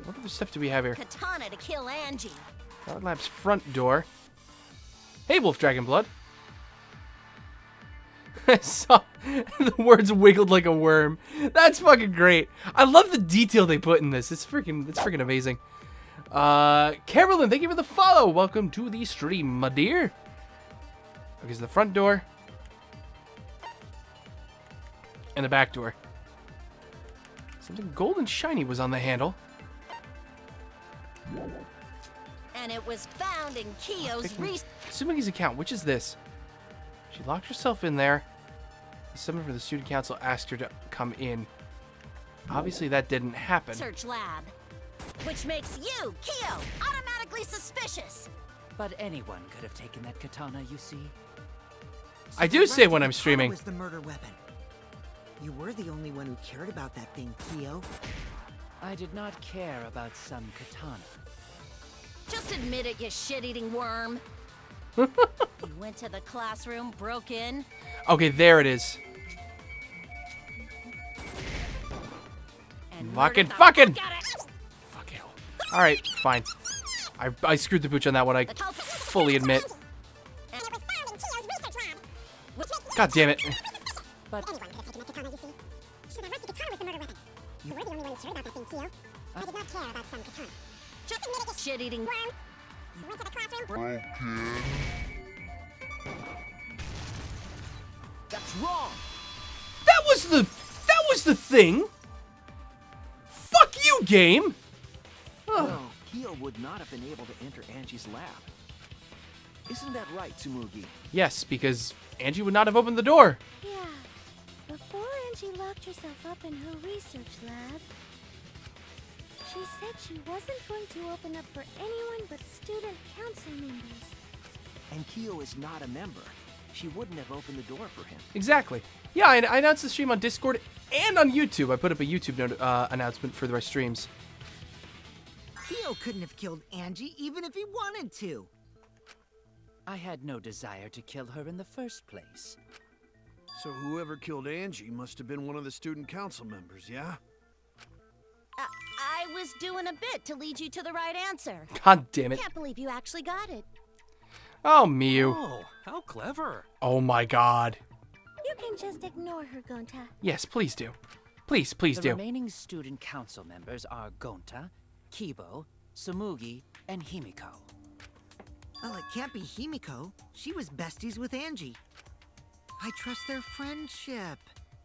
What other stuff do we have here? Katana to kill Angie. Art lab's front door. Hey, Wolf Dragon Blood. I saw the words wiggled like a worm. That's fucking great. I love the detail they put in this. It's freaking amazing. Carolyn, thank you for the follow. Welcome to the stream, my dear. Okay, so the front door. And the back door. Something gold and shiny was on the handle. And it was found in Kyo's research. Sumigi's account, which is this? She locked herself in there. Someone from the student council asked her to come in. Obviously that didn't happen. Research lab. Which makes you, Kyo, automatically suspicious. But anyone could have taken that katana, you see. I do say when I'm streaming. Was the murder weapon. You were the only one who cared about that thing, Kyo. I did not care about some katana. Just admit it, you shit-eating worm. You went to the classroom, broke in. Okay, there it is. And Fucking. Fuck Fucking hell. Alright, fine. I screwed the pooch on that one, I fully admit. God damn it. But just shit-eating worm. You went to the classroom. That's wrong! That was the thing. Fuck you, game. No, Kyo would not have been able to enter Angie's lab. Isn't that right, Tsumugi? Yes, because Angie would not have opened the door. Yeah. Before Angie locked herself up in her research lab, she said she wasn't going to open up for anyone but student council members. And Kyo is not a member. She wouldn't have opened the door for him. Exactly. Yeah, I announced the stream on Discord and on YouTube. I put up a YouTube announcement for my streams. Kyo couldn't have killed Angie even if he wanted to. I had no desire to kill her in the first place. So whoever killed Angie must have been one of the student council members, yeah? I was doing a bit to lead you to the right answer. God damn it. Can't believe you actually got it. Oh, Miyu. Oh, how clever. Oh my god. You can just ignore her, Gonta. Yes, please do. Please do. The remaining student council members are Gonta, Kibo, Tsumugi, and Himiko. Well, it can't be Himiko. She was besties with Angie. I trust their friendship.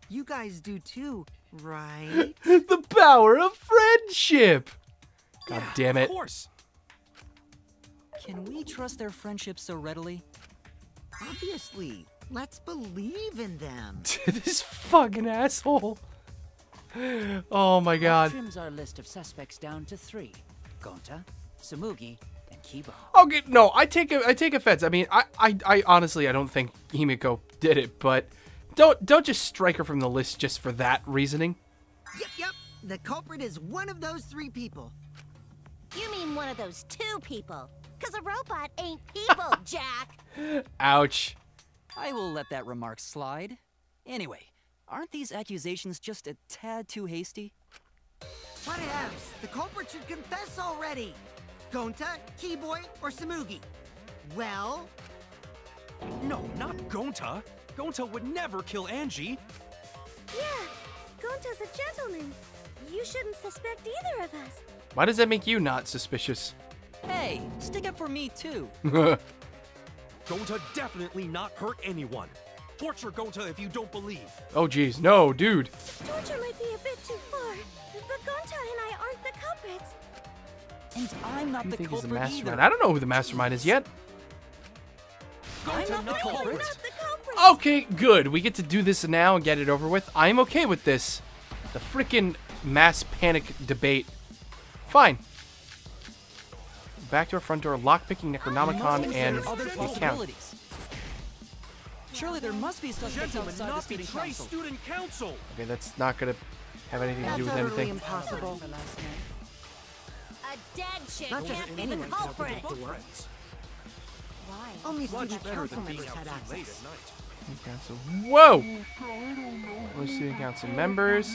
You guys do too, right? The power of friendship. God damn it. Of course. Can we trust their friendship so readily? Obviously. Let's believe in them. This fucking asshole. Oh my god. That trims our list of suspects down to 3. Gonta, Tsumugi, and Kibo. Okay, no, I take offense. I mean, I honestly I don't think Himiko did it, but don't just strike her from the list just for that reasoning. Yep. The culprit is one of those 3 people. You mean one of those 2 people? Because a robot ain't people, Jack. Ouch. I will let that remark slide. Anyway, aren't these accusations just a tad too hasty? Whatevs. The culprit should confess already. Gonta, Keyboy, or Tsumugi? Well... No, not Gonta. Gonta would never kill Angie. Yeah, Gonta's a gentleman. You shouldn't suspect either of us. Why does that make you not suspicious? Hey, stick up for me too. Gonta definitely not hurt anyone. Torture Gonta if you don't believe. Oh jeez, no, dude. Torture might be a bit too far, but Gonta and I aren't the culprits. And I'm not You the think he's the culprit mastermind? either. I don't know who the mastermind is yet. I'm Gonta not the not culprit. Not the culprit. Okay, good. We get to do this now and get it over with. I'm okay with this. The freaking mass panic debate. Fine. Back to our front door, lockpicking Necronomicon and Other the account. possibilities. Surely there must be suspects Gentlemen, outside the not student betray council. student council. Okay, that's not gonna have anything to do with utterly anything. impossible. A dead chick Not just can't be the anyone can open culprit. the door. Why? Only Much student better council than being members out had too late access. at night. Council. Whoa! Only student council members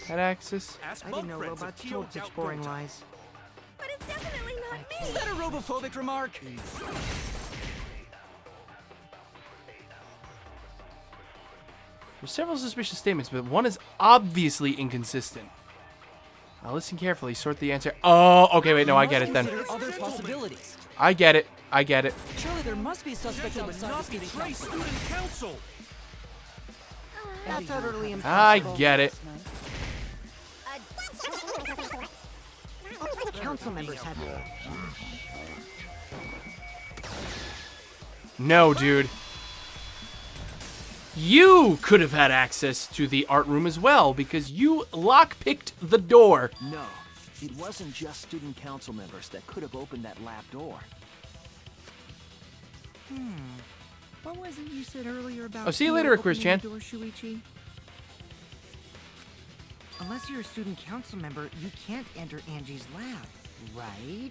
had access. Ask I didn't know bug friends if robots Kyo told such doubt boring Gonta. lies. But it's definitely not Is me. that a robophobic remark? There's several suspicious statements, but one is obviously inconsistent. Now listen carefully, sort the answer. Oh, okay, wait, no, I get it then. Consider other possibilities. I get it. I get it. Surely there must be suspects Gentlemen, outside the not student betray council. student council. That's utterly I impossible. get it. Only council members had No, dude. You could have had access to the art room as well because you lockpicked the door. No, it wasn't just student council members that could have opened that lab door. What was it you said earlier about... Oh, see you Kyo later, Quiz opening Chan. the door, Shuichi? Unless you're a student council member, you can't enter Angie's lab, right?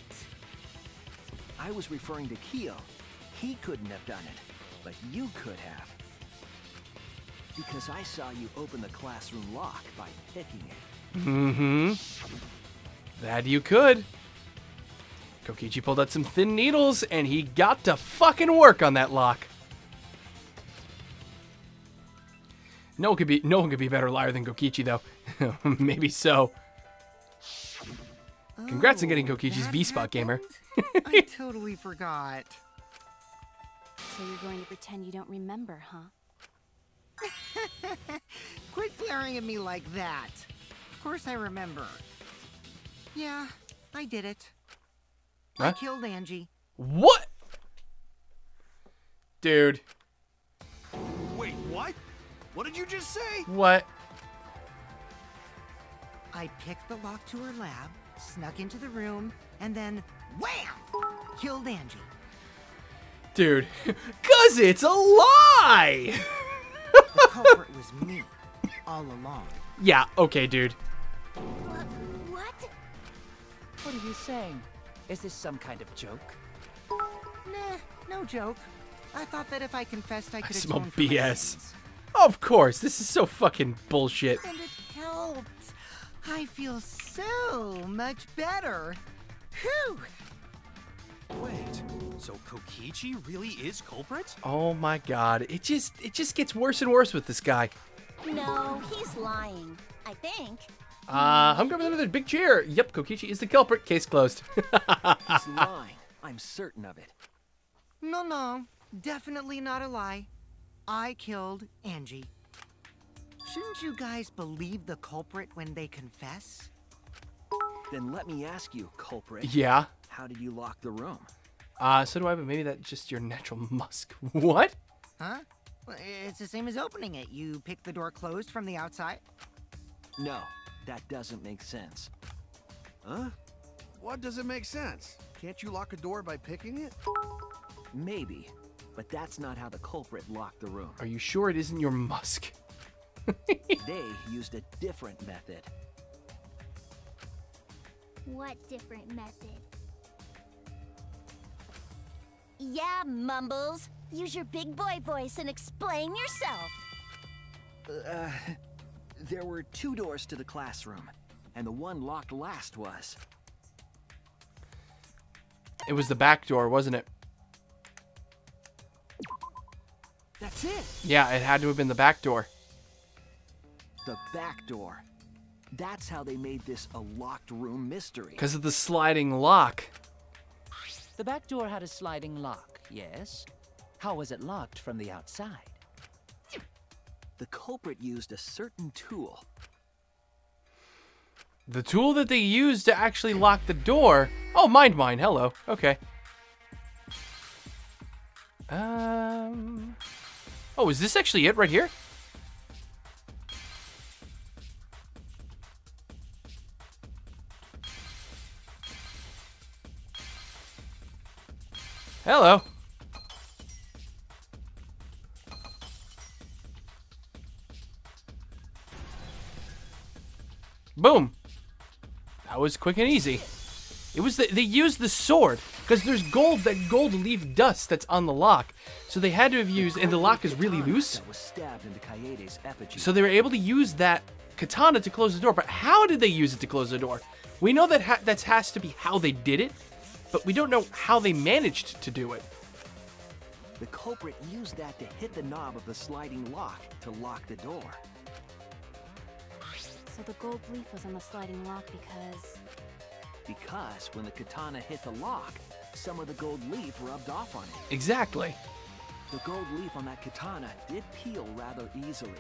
I was referring to Kyo. He couldn't have done it, but you could have. Because I saw you open the classroom lock by picking it. Mm-hmm. That you could. Kokichi pulled out some thin needles, and he got to fucking work on that lock. No one could be a better liar than Kokichi, though. Maybe so. Congrats on getting Kokichi's V-Spot gamer. I totally forgot. So you're going to pretend you don't remember, huh? Quit glaring at me like that. Of course I remember. Yeah, I did it. Huh? I killed Angie. What? Dude. Wait, what? What did you just say? What? I picked the lock to her lab, snuck into the room, and then wham! Killed Angie. Dude. 'Cause it's a lie! The culprit was me, all along. Yeah, okay, dude. What? What are you saying? Is this some kind of joke? Nah, no joke. I thought that if I confessed, I I could smell atone for my BS. sins. Of course, this is so fucking bullshit. And it helped. I feel so much better. Whew! Wait, so Kokichi really is culprit? Oh my god, it just gets worse and worse with this guy. No, he's lying. I think. I'm coming with another big cheer. Yep, Kokichi is the culprit. Case closed. He's lying. I'm certain of it. No, definitely not a lie. I killed Angie. Shouldn't you guys believe the culprit when they confess? Then let me ask you, culprit. Yeah. How did you lock the room? So do I, but maybe that's just your natural musk. What? Huh? Well, it's the same as opening it. You pick the door closed from the outside. No, that doesn't make sense. Huh? What doesn't make sense? Can't you lock a door by picking it? Maybe, but that's not how the culprit locked the room. Are you sure it isn't your musk? They used a different method. What different method? Yeah, Mumbles. Use your big boy voice and explain yourself. There were 2 doors to the classroom, and the one locked last was. It was the back door, wasn't it? That's it! Yeah, it had to have been the back door. The back door. That's how they made this a locked room mystery. Because of the sliding lock. The back door had a sliding lock, yes? How was it locked from the outside? The culprit used a certain tool. The tool that they used to actually lock the door. Oh, mind mine. Hello. Okay. Oh, is this actually it right here? Hello. Boom. That was quick and easy. It was they used the sword because there's that gold leaf dust that's on the lock. So they had to have used, and the lock is really loose. That was stabbed into Kaede's effigy. So they were able to use that katana to close the door. But how did they use it to close the door? We know that that has to be how they did it, but we don't know how they managed to do it. The culprit used that to hit the knob of the sliding lock to lock the door. So the gold leaf was on the sliding lock Because when the katana hit the lock, some of the gold leaf rubbed off on it. Exactly. The gold leaf on that katana did peel rather easily.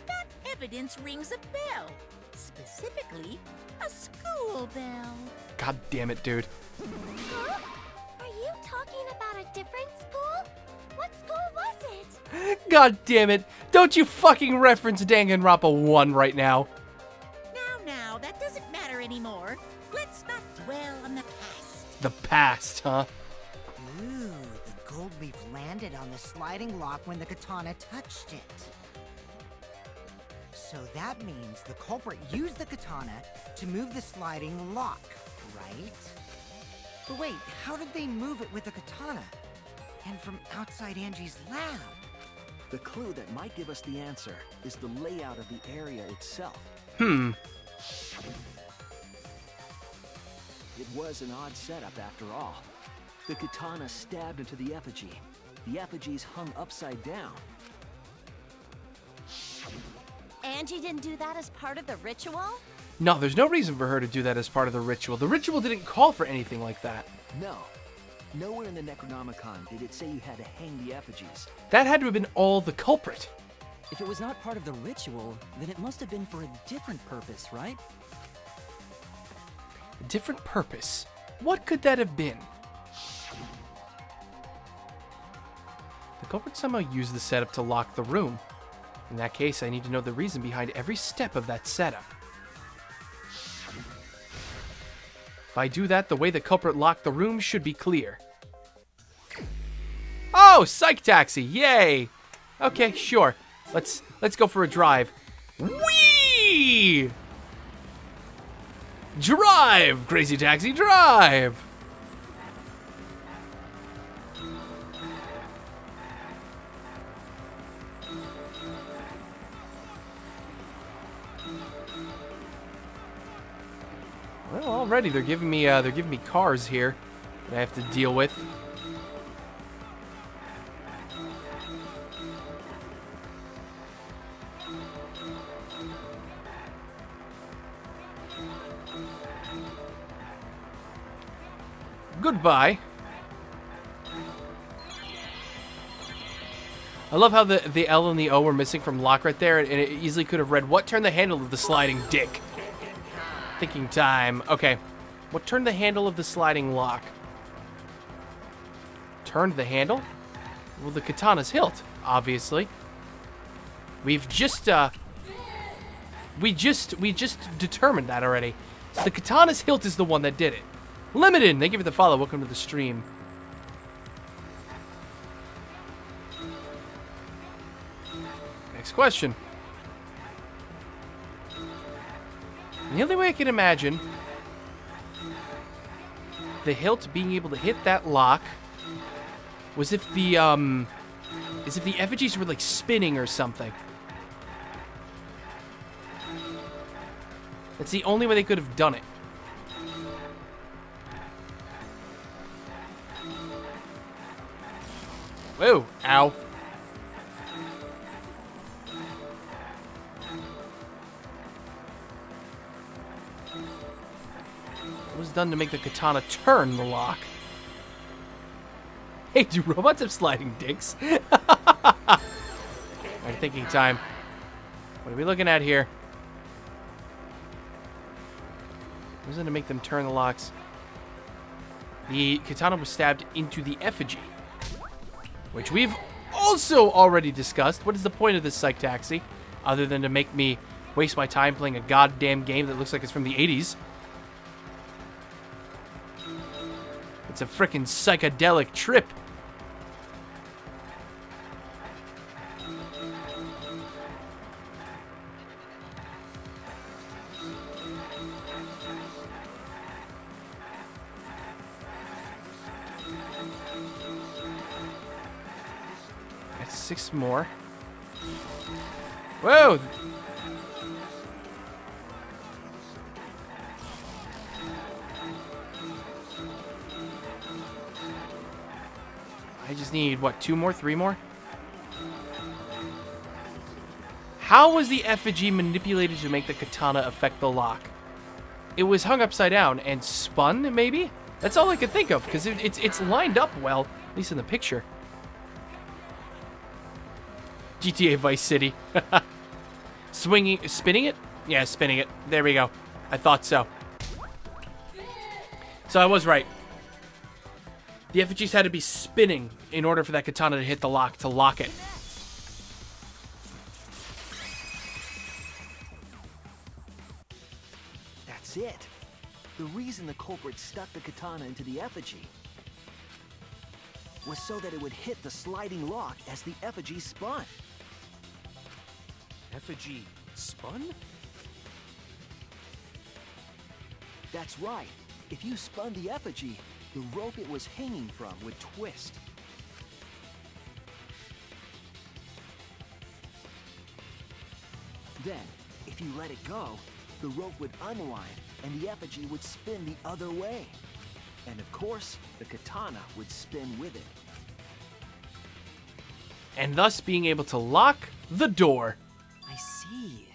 That evidence rings a bell. Specifically, a school bell. God damn it, dude. Huh? Are you talking about a different school? What school was it? God damn it. Don't you fucking reference Danganronpa 1 right now. Now, that doesn't matter anymore. Let's not dwell on the past. The past, huh? Ooh, the gold leaf landed on the sliding lock when the katana touched it. So that means the culprit used the katana to move the sliding lock, right? But wait, how did they move it with the katana? And from outside Angie's lab? The clue that might give us the answer is the layout of the area itself. Hmm. It was an odd setup after all. The katana stabbed into the effigy. The effigy's hung upside down. Angie didn't do that as part of the ritual? No, there's no reason for her to do that as part of the ritual. The ritual didn't call for anything like that. No. Nowhere in the Necronomicon did it say you had to hang the effigies. That had to have been all the culprit. If it was not part of the ritual, then it must have been for a different purpose, right? A different purpose. What could that have been? The culprit somehow used the setup to lock the room. In that case, I need to know the reason behind every step of that setup. If I do that, the way the culprit locked the room should be clear. Oh, psych taxi! Yay! Okay, sure. Let's go for a drive. Whee! Drive, crazy taxi, drive! Well, already they're giving me cars here that I have to deal with. Goodbye. I love how the L and the O were missing from lock right there, and it easily could have read, what turned the handle of the sliding dick? Thinking time. Okay. What turned the handle of the sliding lock? Turned the handle? Well, the katana's hilt, obviously. We've just, we just determined that already. So the katana's hilt is the one that did it. Limited, thank you for the follow. Welcome to the stream. Next question. The only way I can imagine the hilt being able to hit that lock was if the effigies were like spinning or something. That's the only way they could have done it. Whoa, ow. What was done to make the katana turn the lock? Hey, do robots have sliding dicks? I'm thinking time. What are we looking at here? What was done to make them turn the locks? The katana was stabbed into the effigy, which we've also already discussed. What is the point of this psych taxi, other than to make me waste my time playing a goddamn game that looks like it's from the 80s? It's a frickin' psychedelic trip. That's 6 more. Whoa! I just need, what, 2 more? 3 more? How was the effigy manipulated to make the katana affect the lock? It was hung upside down and spun, maybe? That's all I could think of, because it's lined up well, at least in the picture. GTA Vice City. Spinning it? Yeah, spinning it. There we go. I thought so. So I was right. The effigies had to be spinning in order for that katana to hit the lock, to lock it. That's it. The reason the culprit stuck the katana into the effigy was so that it would hit the sliding lock as the effigy spun. Effigy Spun? That's right. If you spun the effigy, the rope it was hanging from would twist. Then, if you let it go, the rope would unwind and the effigy would spin the other way. And of course, the katana would spin with it. And thus being able to lock the door. I see.